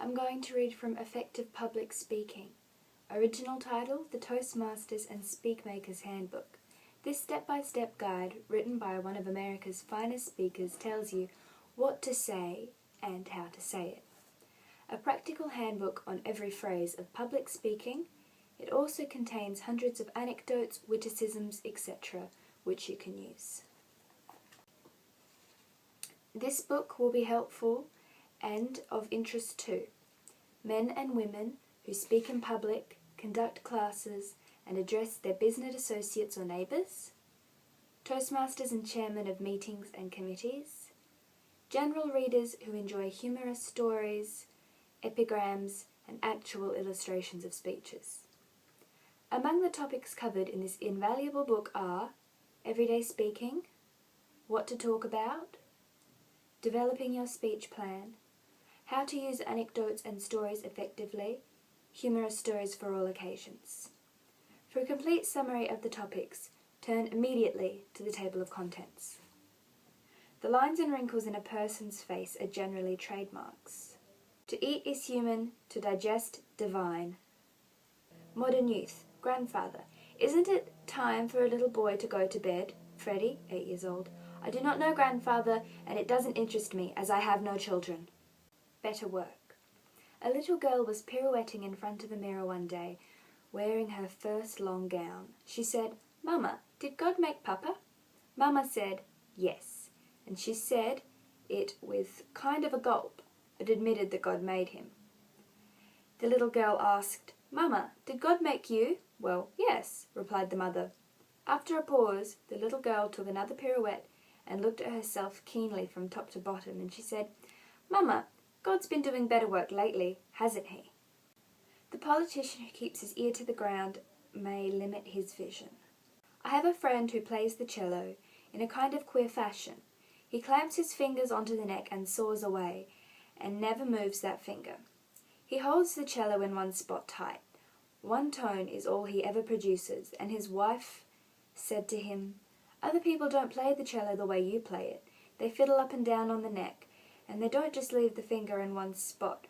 I'm going to read from Effective Public Speaking. Original title, The Toastmasters and Speakmakers Handbook. This step-by-step guide, written by one of America's finest speakers, tells you what to say and how to say it. A practical handbook on every phrase of public speaking. It also contains hundreds of anecdotes, witticisms, etc., which you can use. This book will be helpful and of interest to men and women who speak in public, conduct classes, and address their business associates or neighbours, Toastmasters and chairmen of meetings and committees, general readers who enjoy humorous stories, epigrams, and actual illustrations of speeches. Among the topics covered in this invaluable book are everyday speaking, what to talk about, developing your speech plan, how to use anecdotes and stories effectively, humorous stories for all occasions. For a complete summary of the topics, turn immediately to the table of contents. The lines and wrinkles in a person's face are generally trademarks. To eat is human, to digest divine. Modern youth, grandfather, isn't it time for a little boy to go to bed? Freddie, 8 years old, I do not know, grandfather, and it doesn't interest me, as I have no children. Better work. A little girl was pirouetting in front of a mirror one day, wearing her first long gown. She said, "Mama, did God make Papa?" Mama said, "Yes," and she said it with kind of a gulp, but admitted that God made him. The little girl asked, "Mama, did God make you?" "Well, yes," replied the mother. After a pause, the little girl took another pirouette and looked at herself keenly from top to bottom, and she said, "Mama, God's been doing better work lately, hasn't he?" The politician who keeps his ear to the ground may limit his vision. I have a friend who plays the cello in a kind of queer fashion. He clamps his fingers onto the neck and saws away, and never moves that finger. He holds the cello in one spot tight. One tone is all he ever produces, and his wife said to him, "Other people don't play the cello the way you play it. They fiddle up and down on the neck, and they don't just leave the finger in one spot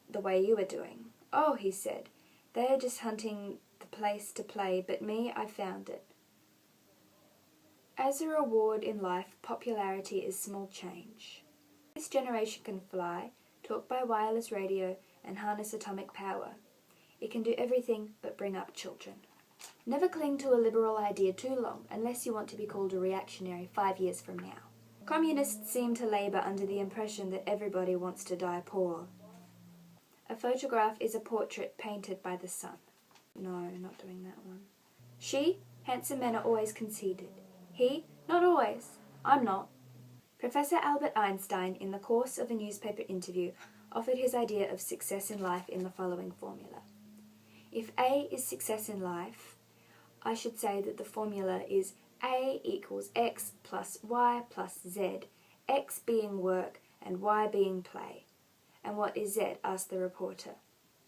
the way you are doing." "Oh," he said, "they are just hunting the place to play, but me, I found it." As a reward in life, popularity is small change. This generation can fly, talk by wireless radio, and harness atomic power. It can do everything but bring up children. Never cling to a liberal idea too long, unless you want to be called a reactionary 5 years from now. Communists seem to labour under the impression that everybody wants to die poor. A photograph is a portrait painted by the sun. No, not doing that one. She, handsome men are always conceited. He, not always. I'm not. Professor Albert Einstein, in the course of a newspaper interview, offered his idea of success in life in the following formula. If A is success in life, I should say that the formula is A equals X plus Y plus Z, X being work and Y being play. "And what is Z?" asked the reporter.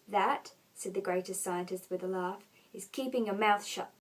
"That," said the greatest scientist with a laugh, "is keeping your mouth shut."